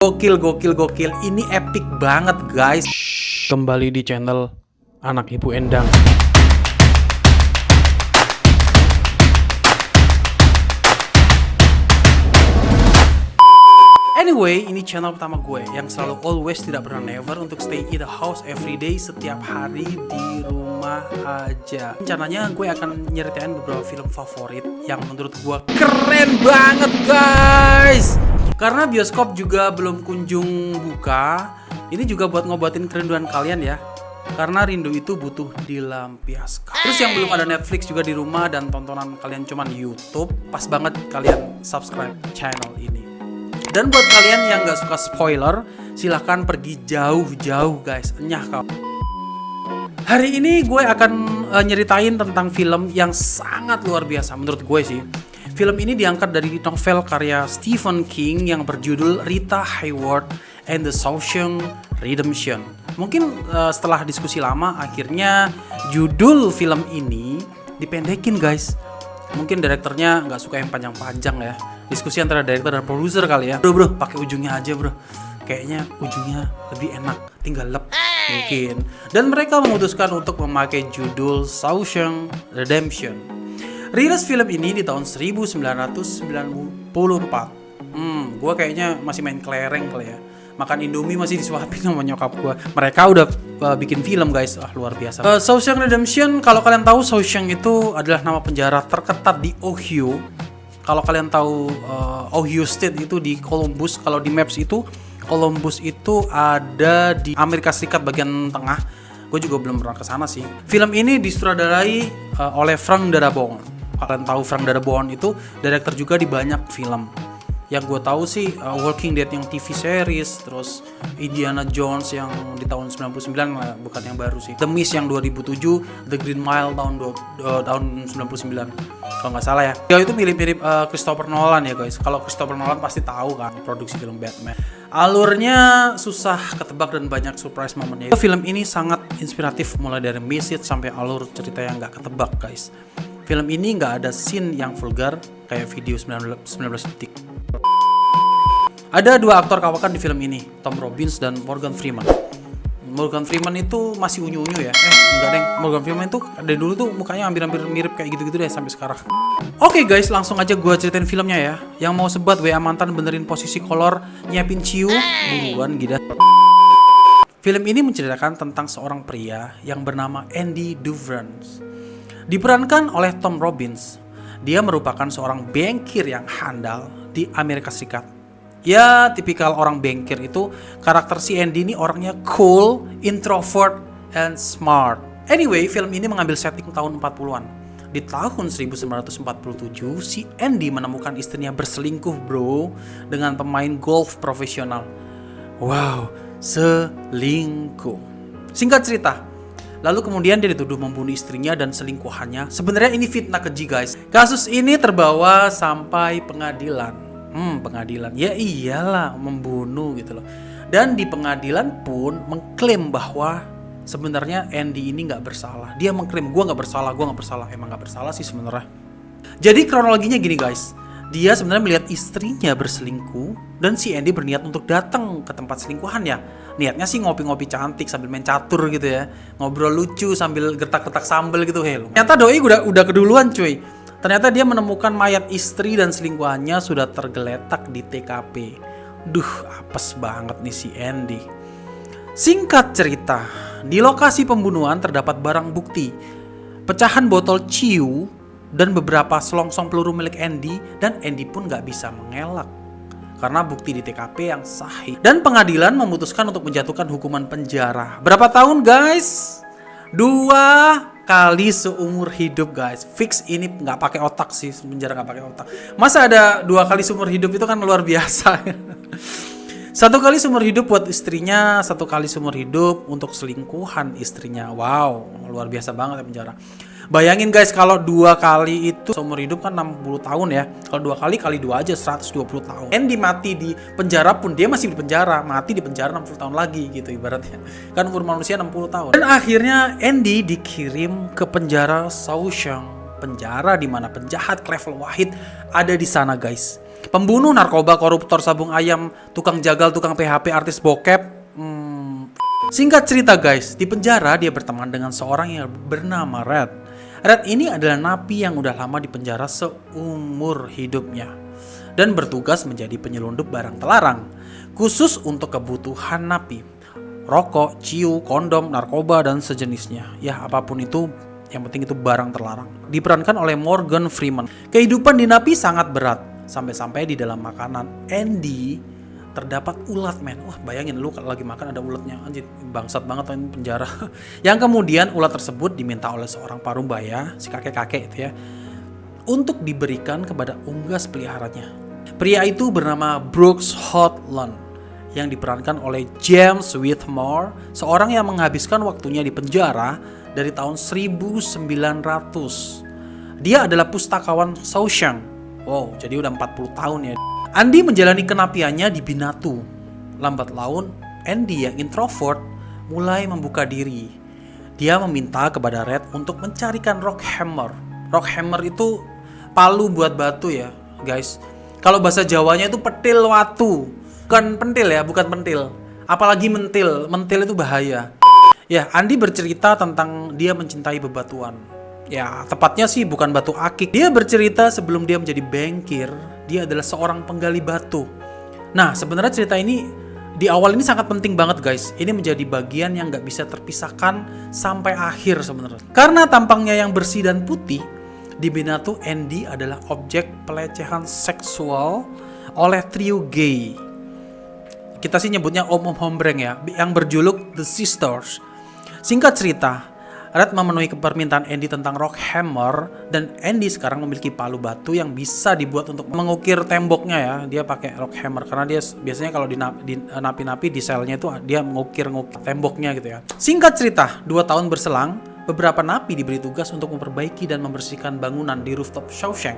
Gokil. Ini epic banget guys. Kembali di channel Anak Ibu Endang. Anyway, ini channel pertama gue yang selalu always tidak pernah never untuk stay in the house every day, setiap hari di rumah aja. Rencananya gue akan nyeritain beberapa film favorit yang menurut gue keren banget guys. Karena bioskop juga belum kunjung buka, ini juga buat ngobatin kerinduan kalian ya. Karena rindu itu butuh dilampiaskan. Terus yang belum ada Netflix juga di rumah dan tontonan kalian cuman YouTube, pas banget kalian subscribe channel ini. Dan buat kalian yang gak suka spoiler, silahkan pergi jauh-jauh guys, enyah kau. Hari ini gue akan nyeritain tentang film yang sangat luar biasa menurut gue sih. Film ini diangkat dari novel karya Stephen King yang berjudul Rita Hayworth and the Shawshank Redemption. Mungkin setelah diskusi lama, akhirnya judul film ini dipendekin guys. Mungkin direkturnya nggak suka yang panjang-panjang ya. Diskusi antara direktur dan produser kali ya. Bro, pakai ujungnya aja bro. Kayaknya ujungnya lebih enak, tinggal lep mungkin. Dan mereka memutuskan untuk memakai judul Shawshank Redemption. Rilis film ini di tahun 1994. Gue kayaknya masih main kelereng kali ya. Makan Indomie masih disuapin sama nyokap gue. Mereka udah bikin film guys, luar biasa. Shawshank Redemption, kalau kalian tahu Shawshank itu adalah nama penjara terketat di Ohio. Kalau kalian tahu Ohio State itu di Columbus, kalau di Maps itu Columbus itu ada di Amerika Serikat bagian tengah. Gue juga belum pernah kesana sih. Film ini disutradarai oleh Frank Darabont. Kalian tahu Frank Darabont itu direktur juga di banyak film. Yang gue tahu sih Walking Dead yang TV series, terus Indiana Jones yang di tahun 99, bukan yang baru sih. The Mist yang 2007, The Green Mile tahun 99 kalau nggak salah ya. Dia itu mirip-mirip Christopher Nolan ya guys. Kalau Christopher Nolan pasti tahu kan produksi film Batman. Alurnya susah ketebak dan banyak surprise momennya. Film ini sangat inspiratif mulai dari message sampai alur cerita yang nggak ketebak guys. Film ini nggak ada scene yang vulgar kayak video 19 detik. Ada dua aktor kawakan di film ini, Tom Robbins dan Morgan Freeman. Morgan Freeman itu masih unyu-unyu ya? Enggak deng, Morgan Freeman itu dari dulu tuh mukanya hampir mirip kayak gitu-gitu deh sampai sekarang. Oke guys, langsung aja gue ceritain filmnya ya. Yang mau sebat WA mantan benerin posisi kolor, nyiapin ciu, buruan gitu. Film ini menceritakan tentang seorang pria yang bernama Andy Dufresne. Diperankan oleh Tom Robbins. Dia merupakan seorang bankir yang handal di Amerika Serikat. Ya, tipikal orang bankir itu, karakter si Andy ini orangnya cool, introvert, and smart. Anyway, film ini mengambil setting tahun 40-an. Di tahun 1947, si Andy menemukan istrinya berselingkuh bro, dengan pemain golf profesional. Wow, selingkuh. Singkat cerita, lalu kemudian dia dituduh membunuh istrinya dan selingkuhannya. Sebenarnya ini fitnah keji guys. Kasus ini terbawa sampai pengadilan. Pengadilan, ya iyalah membunuh gitu loh. Dan di pengadilan pun mengklaim bahwa sebenarnya Andy ini nggak bersalah. Dia mengklaim gue nggak bersalah. Emang nggak bersalah sih sebenarnya. Jadi kronologinya gini guys. Dia sebenarnya melihat istrinya berselingkuh dan si Andy berniat untuk datang ke tempat selingkuhannya. Niatnya sih ngopi-ngopi cantik sambil main catur gitu ya, ngobrol lucu sambil gertak-gertak sambel gitu. Ternyata doi udah keduluan cuy. Ternyata dia menemukan mayat istri dan selingkuhannya sudah tergeletak di TKP. Duh, apes banget nih si Andy. Singkat cerita, di lokasi pembunuhan terdapat barang bukti, pecahan botol ciu dan beberapa selongsong peluru milik Andy, dan Andy pun gak bisa mengelak karena bukti di TKP yang sahih. Dan pengadilan memutuskan untuk menjatuhkan hukuman penjara. Berapa tahun guys? 2 kali seumur hidup guys. Fix ini nggak pakai otak sih, penjara nggak pakai otak. Masa ada 2 kali seumur hidup, itu kan luar biasa. 1 kali seumur hidup buat istrinya, 1 kali seumur hidup untuk selingkuhan istrinya. Wow, luar biasa banget ya penjara. Bayangin guys, kalau 2 kali itu seumur hidup kan 60 tahun ya. Kalau 2 kali 2 aja 120 tahun. Andy mati di penjara pun dia masih di penjara, mati di penjara 60 tahun lagi gitu ibaratnya. Kan umur manusia 60 tahun. Dan akhirnya Andy dikirim ke penjara Shawshank, penjara di mana penjahat Clevel Wahid ada di sana guys. Pembunuh, narkoba, koruptor, sabung ayam, tukang jagal, tukang PHP, artis bokep. Singkat cerita guys, di penjara dia berteman dengan seorang yang bernama Red. Red ini adalah napi yang udah lama di penjara seumur hidupnya dan bertugas menjadi penyelundup barang terlarang, khusus untuk kebutuhan napi. Rokok, ciu, kondom, narkoba, dan sejenisnya. Ya apapun itu, yang penting itu barang terlarang. Diperankan oleh Morgan Freeman. Kehidupan di napi sangat berat. Sampai-sampai di dalam makanan Andy terdapat ulat, men. Wah, bayangin lu kalau lagi makan ada ulatnya. Anjir, bangsat banget ini penjara. Yang kemudian ulat tersebut diminta oleh seorang parumbaya, si kakek-kakek itu ya, untuk diberikan kepada unggas peliharanya. Pria itu bernama Brooks Hotlund yang diperankan oleh James Whitmore, seorang yang menghabiskan waktunya di penjara dari tahun 1900. Dia adalah pustakawan Shawshank. Wow, jadi udah 40 tahun ya. Andy menjalani kenapiannya di Binatu. Lambat laun, Andy yang introvert mulai membuka diri. Dia meminta kepada Red untuk mencarikan rock hammer. Rock hammer itu palu buat batu ya, guys. Kalau bahasa Jawanya itu petil watu. Bukan pentil ya, bukan pentil. Apalagi mentil. Mentil itu bahaya. Ya, Andy bercerita tentang dia mencintai bebatuan. Ya, tepatnya sih bukan batu akik. Dia bercerita sebelum dia menjadi bankir, dia adalah seorang penggali batu. Nah, sebenarnya cerita ini di awal ini sangat penting banget guys. Ini menjadi bagian yang gak bisa terpisahkan sampai akhir sebenarnya. Karena tampangnya yang bersih dan putih, di Binatu Andy adalah objek pelecehan seksual oleh trio gay. Kita sih nyebutnya om-om hombreng ya, yang berjuluk The Sisters. Singkat cerita, Red memenuhi permintaan Andy tentang rock hammer, dan Andy sekarang memiliki palu batu yang bisa dibuat untuk mengukir temboknya ya. Dia pakai rock hammer karena dia biasanya kalau di napi-napi di selnya itu dia mengukir temboknya gitu ya. Singkat cerita, 2 tahun berselang, beberapa napi diberi tugas untuk memperbaiki dan membersihkan bangunan di rooftop Shawshank.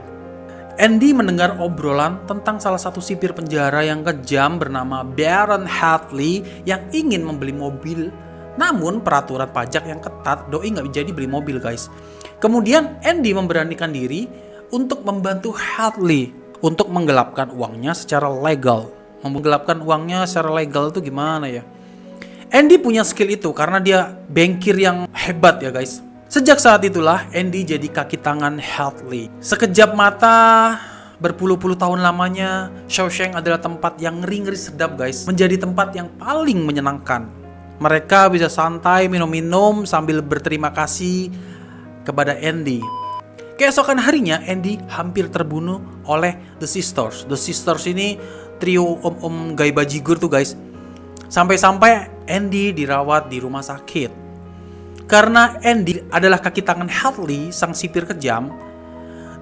Andy mendengar obrolan tentang salah satu sipir penjara yang kejam bernama Baron Hartley yang ingin membeli mobil. Namun peraturan pajak yang ketat, doi nggak jadi beli mobil guys. Kemudian Andy memberanikan diri untuk membantu Hartley untuk menggelapkan uangnya secara legal. Menggelapkan uangnya secara legal itu gimana ya? Andy punya skill itu karena dia bankir yang hebat ya guys. Sejak saat itulah Andy jadi kaki tangan Hartley. Sekejap mata, berpuluh-puluh tahun lamanya, Shawshank adalah tempat yang ngeri-ngeri sedap guys. Menjadi tempat yang paling menyenangkan. Mereka bisa santai minum-minum sambil berterima kasih kepada Andy. Keesokan harinya Andy hampir terbunuh oleh The Sisters. The Sisters ini trio om-om gay bajigur tuh guys. Sampai-sampai Andy dirawat di rumah sakit. Karena Andy adalah kaki tangan Hartley, sang sipir kejam,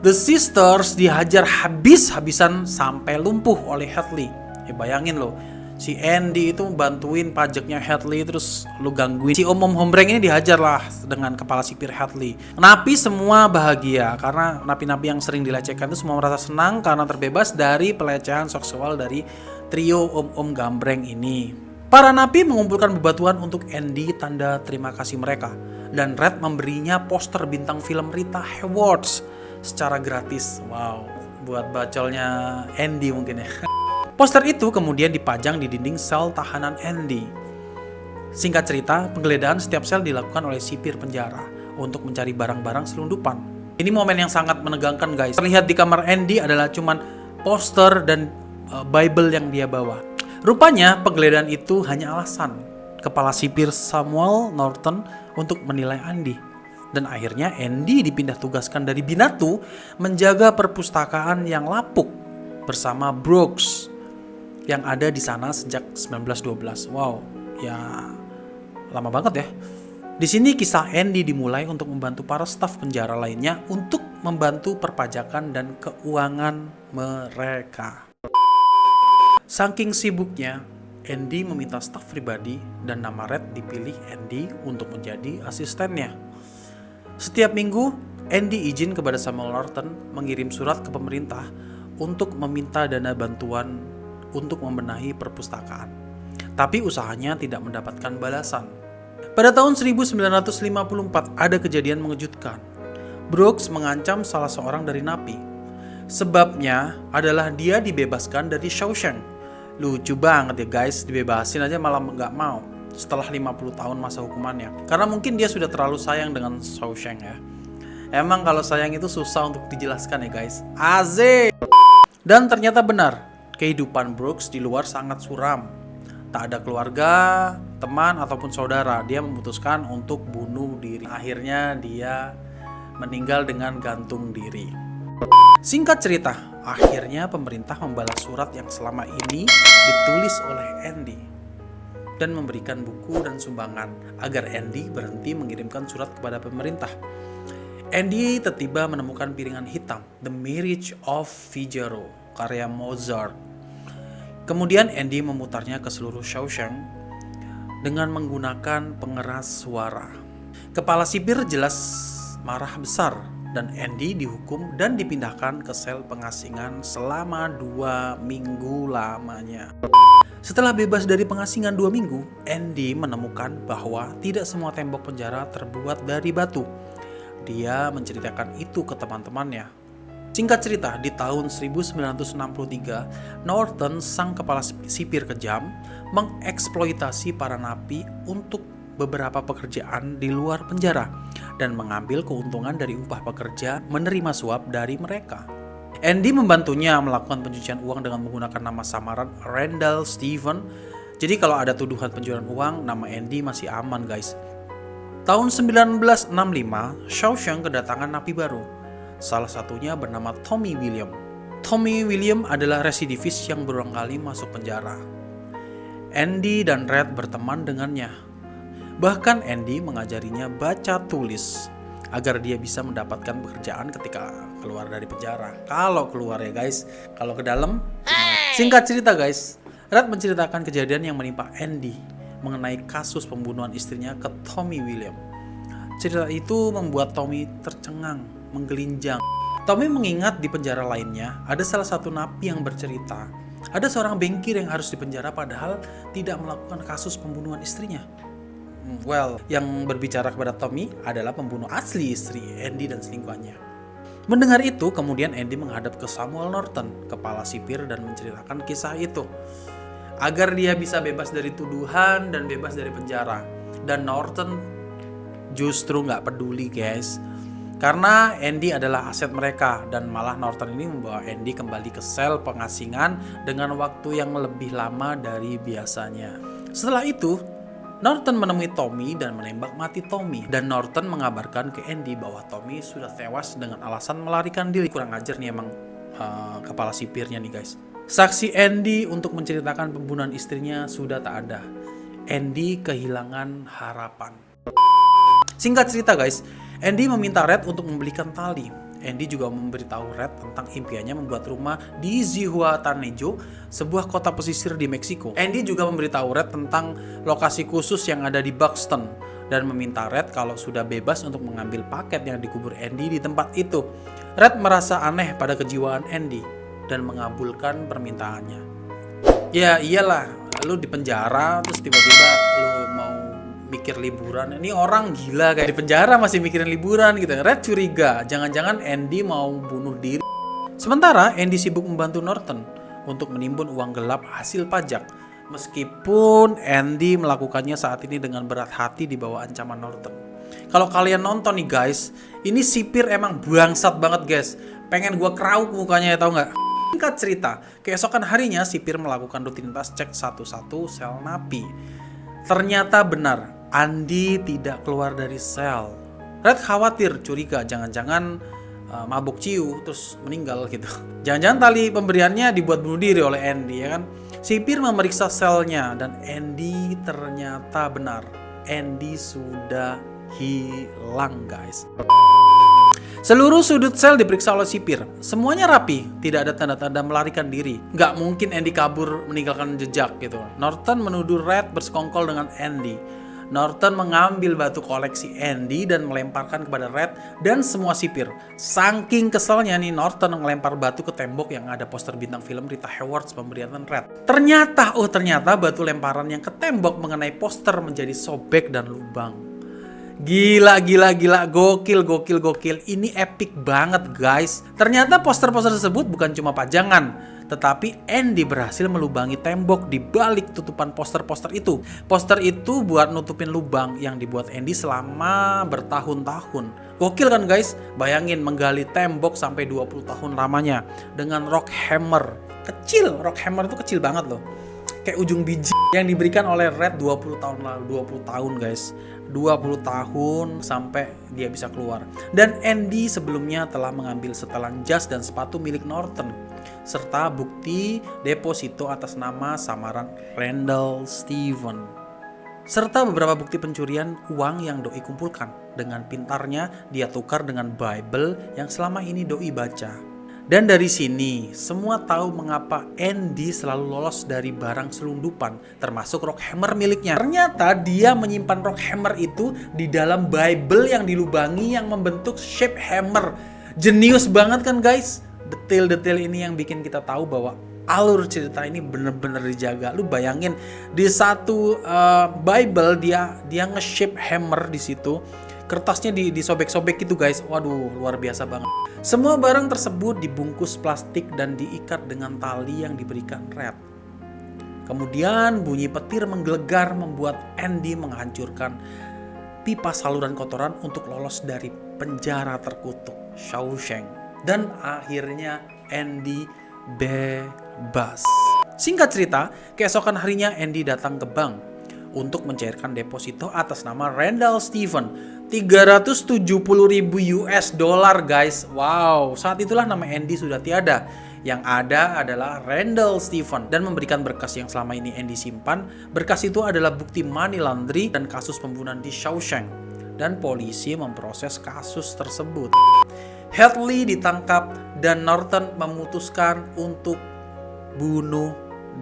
The Sisters dihajar habis-habisan sampai lumpuh oleh Hartley. Ya bayangin loh. Si Andy itu bantuin pajaknya Hartley, terus lu gangguin si om-om hombreng ini, dihajar lah dengan kepala sipir Hartley. Napi semua bahagia karena napi-napi yang sering dilecehkan itu semua merasa senang karena terbebas dari pelecehan seksual dari trio om-om gambreng ini. Para napi mengumpulkan bebatuan untuk Andy tanda terima kasih mereka, dan Red memberinya poster bintang film Rita Hayworth secara gratis. Wow, buat bacolnya Andy mungkin ya. Poster itu kemudian dipajang di dinding sel tahanan Andy. Singkat cerita, penggeledahan setiap sel dilakukan oleh sipir penjara untuk mencari barang-barang selundupan. Ini momen yang sangat menegangkan guys. Terlihat di kamar Andy adalah cuman poster dan Bible yang dia bawa. Rupanya penggeledahan itu hanya alasan kepala sipir Samuel Norton untuk menilai Andy. Dan akhirnya Andy dipindah tugaskan dari Binatu menjaga perpustakaan yang lapuk bersama Brooks yang ada di sana sejak 1912. Wow, ya lama banget ya. Di sini kisah Andy dimulai untuk membantu para staf penjara lainnya untuk membantu perpajakan dan keuangan mereka. Saking sibuknya, Andy meminta staf pribadi dan nama Red dipilih Andy untuk menjadi asistennya. Setiap minggu, Andy izin kepada Samuel Norton mengirim surat ke pemerintah untuk meminta dana bantuan untuk membenahi perpustakaan. Tapi usahanya tidak mendapatkan balasan. Pada tahun 1954 ada kejadian mengejutkan. Brooks mengancam salah seorang dari napi. Sebabnya adalah dia dibebaskan dari Shawshank. Lucu banget ya guys, dibebasin aja malah nggak mau setelah 50 tahun masa hukumannya. Karena mungkin dia sudah terlalu sayang dengan Shawshank ya. Emang kalau sayang itu susah untuk dijelaskan ya guys. Asik! Dan ternyata benar, kehidupan Brooks di luar sangat suram. Tak ada keluarga, teman, ataupun saudara. Dia memutuskan untuk bunuh diri. Akhirnya dia meninggal dengan gantung diri. Singkat cerita, akhirnya pemerintah membalas surat yang selama ini ditulis oleh Andy dan memberikan buku dan sumbangan agar Andy berhenti mengirimkan surat kepada pemerintah. Andy tiba-tiba menemukan piringan hitam, The Marriage of Figaro, karya Mozart. Kemudian Andy memutarnya ke seluruh Shawshank dengan menggunakan pengeras suara. Kepala sipir jelas marah besar dan Andy dihukum dan dipindahkan ke sel pengasingan selama 2 minggu lamanya. Setelah bebas dari pengasingan 2 minggu, Andy menemukan bahwa tidak semua tembok penjara terbuat dari batu. Dia menceritakan itu ke teman-temannya. Singkat cerita, di tahun 1963, Norton, sang kepala sipir kejam, mengeksploitasi para napi untuk beberapa pekerjaan di luar penjara dan mengambil keuntungan dari upah pekerja menerima suap dari mereka. Andy membantunya melakukan pencucian uang dengan menggunakan nama samaran Randall Stephen. Jadi kalau ada tuduhan pencucian uang, nama Andy masih aman guys. Tahun 1965, Shawshank kedatangan napi baru. Salah satunya bernama Tommy William. Tommy William adalah residivis yang berulang kali masuk penjara. Andy dan Red berteman dengannya. Bahkan Andy mengajarinya baca tulis agar dia bisa mendapatkan pekerjaan ketika keluar dari penjara. Kalau keluar ya guys, kalau ke dalam. Singkat cerita guys, Red menceritakan kejadian yang menimpa Andy mengenai kasus pembunuhan istrinya ke Tommy William. Cerita itu membuat Tommy tercengang, menggelinjang. Tommy mengingat di penjara lainnya ada salah satu napi yang bercerita ada seorang bankir yang harus dipenjara padahal tidak melakukan kasus pembunuhan istrinya. Well, yang berbicara kepada Tommy adalah pembunuh asli istri Andy dan selingkuhannya. Mendengar itu, kemudian Andy menghadap ke Samuel Norton, kepala sipir, dan menceritakan kisah itu agar dia bisa bebas dari tuduhan dan bebas dari penjara. Dan Norton justru nggak peduli guys, karena Andy adalah aset mereka dan malah Norton ini membawa Andy kembali ke sel pengasingan dengan waktu yang lebih lama dari biasanya. Setelah itu, Norton menemui Tommy dan menembak mati Tommy. Dan Norton mengabarkan ke Andy bahwa Tommy sudah tewas dengan alasan melarikan diri. Kurang ajar nih emang kepala sipirnya nih guys. Saksi Andy untuk menceritakan pembunuhan istrinya sudah tak ada. Andy kehilangan harapan. Singkat cerita guys, Andy meminta Red untuk membelikan tali. Andy juga memberitahu Red tentang impiannya membuat rumah di Zihuatanejo, sebuah kota pesisir di Meksiko. Andy juga memberitahu Red tentang lokasi khusus yang ada di Buxton dan meminta Red kalau sudah bebas untuk mengambil paket yang dikubur Andy di tempat itu. Red merasa aneh pada kejiwaan Andy dan mengabulkan permintaannya. Ya iyalah, lu di penjara terus tiba-tiba lu mau mikir liburan. Ini orang gila kayak di penjara masih mikirin liburan gitu. Red curiga, jangan-jangan Andy mau bunuh diri. Sementara Andy sibuk membantu Norton untuk menimbun uang gelap hasil pajak. Meskipun Andy melakukannya saat ini dengan berat hati di bawah ancaman Norton. Kalau kalian nonton nih guys, ini sipir emang bangsat banget guys. Pengen gua krauk mukanya ya, tau nggak? Singkat cerita, keesokan harinya sipir melakukan rutinitas cek satu-satu sel napi. Ternyata benar, Andy tidak keluar dari sel. Red khawatir, curiga, jangan-jangan mabuk ciu terus meninggal gitu. Jangan-jangan tali pemberiannya dibuat bunuh diri oleh Andy ya kan. Sipir memeriksa selnya dan Andy ternyata benar. Andy sudah hilang guys. Seluruh sudut sel diperiksa oleh sipir. Semuanya rapi, tidak ada tanda-tanda melarikan diri. Nggak mungkin Andy kabur meninggalkan jejak gitu. Norton menuduh Red bersekongkol dengan Andy. Norton mengambil batu koleksi Andy dan melemparkan kepada Red dan semua sipir. Saking keselnya nih, Norton melempar batu ke tembok yang ada poster bintang film Rita Hayworth pemberian Red. Ternyata batu lemparan yang ke tembok mengenai poster menjadi sobek dan lubang. Gila, gila, gila, gokil, gokil, gokil. Ini epic banget guys. Ternyata poster-poster tersebut bukan cuma pajangan, tetapi Andy berhasil melubangi tembok di balik tutupan poster-poster itu. Poster itu buat nutupin lubang yang dibuat Andy selama bertahun-tahun. Gokil kan guys? Bayangin menggali tembok sampai 20 tahun lamanya dengan rock hammer. Kecil, rock hammer itu kecil banget loh. Kayak ujung biji yang diberikan oleh Red 20 tahun lalu. 20 tahun guys. 20 tahun sampai dia bisa keluar. Dan Andy sebelumnya telah mengambil setelan jas dan sepatu milik Norton serta bukti deposito atas nama samaran Randall Stephen serta beberapa bukti pencurian uang yang Doi kumpulkan. Dengan pintarnya dia tukar dengan Bible yang selama ini Doi baca. Dan dari sini semua tahu mengapa Andy selalu lolos dari barang selundupan termasuk rock hammer miliknya. Ternyata dia menyimpan rock hammer itu di dalam Bible yang dilubangi yang membentuk shape hammer. Jenius banget kan guys? Detail-detail ini yang bikin kita tahu bahwa alur cerita ini bener-bener dijaga. Lu bayangin di satu Bible dia nge-shape hammer di situ. Kertasnya disobek-sobek gitu guys. Waduh, luar biasa banget. Semua barang tersebut dibungkus plastik dan diikat dengan tali yang diberikan Red. Kemudian bunyi petir menggelegar membuat Andy menghancurkan pipa saluran kotoran untuk lolos dari penjara terkutuk Shawshank. Dan akhirnya Andy bebas. Singkat cerita, keesokan harinya Andy datang ke bank untuk mencairkan deposito atas nama Randall Stephen. 370.000 US dollar guys. Wow, saat itulah nama Andy sudah tiada. Yang ada adalah Randall Stephen dan memberikan berkas yang selama ini Andy simpan. Berkas itu adalah bukti money laundry dan kasus pembunuhan di Shawshank. Dan polisi memproses kasus tersebut. Hadley ditangkap dan Norton memutuskan untuk bunuh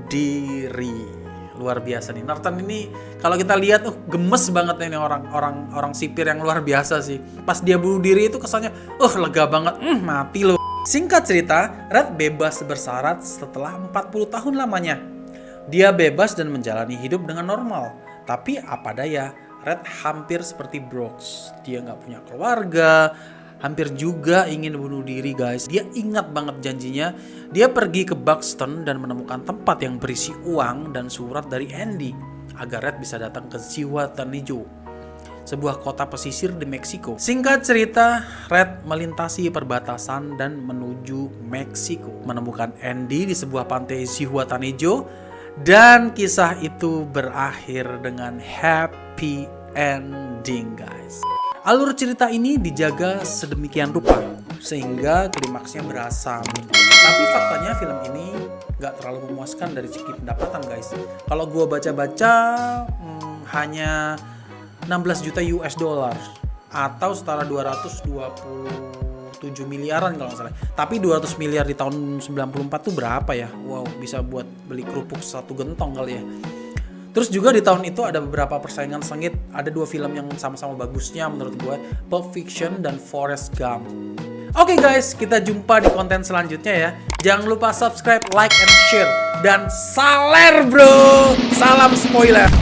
diri. Luar biasa nih. Norton ini kalau kita lihat gemes banget ini orang sipir yang luar biasa sih. Pas dia bunuh diri itu kesannya lega banget. Mati lo. Singkat cerita, Red bebas bersyarat setelah 40 tahun lamanya. Dia bebas dan menjalani hidup dengan normal. Tapi apa daya, Red hampir seperti Brooks. Dia nggak punya keluarga, hampir juga ingin bunuh diri guys. Dia ingat banget janjinya. Dia pergi ke Buxton dan menemukan tempat yang berisi uang dan surat dari Andy agar Red bisa datang ke Zihuatanejo, sebuah kota pesisir di Meksiko. Singkat cerita, Red melintasi perbatasan dan menuju Meksiko, menemukan Andy di sebuah pantai Zihuatanejo, dan kisah itu berakhir dengan happy ending guys. Alur cerita ini dijaga sedemikian rupa sehingga klimaksnya berasa. Tapi faktanya film ini gak terlalu memuaskan dari segi pendapatan guys. Kalau gua baca-baca hanya 16 juta US dollar atau setara 227 miliaran kalau nggak salah. Tapi 200 miliar di tahun 94 tuh berapa ya? Wow, bisa buat beli kerupuk satu gentong kali ya. Terus juga di tahun itu ada beberapa persaingan sengit. Ada dua film yang sama-sama bagusnya menurut gue, Pulp Fiction dan Forrest Gump. Oke guys, kita jumpa di konten selanjutnya ya. Jangan lupa subscribe, like, and share. Dan saler bro, salam spoiler.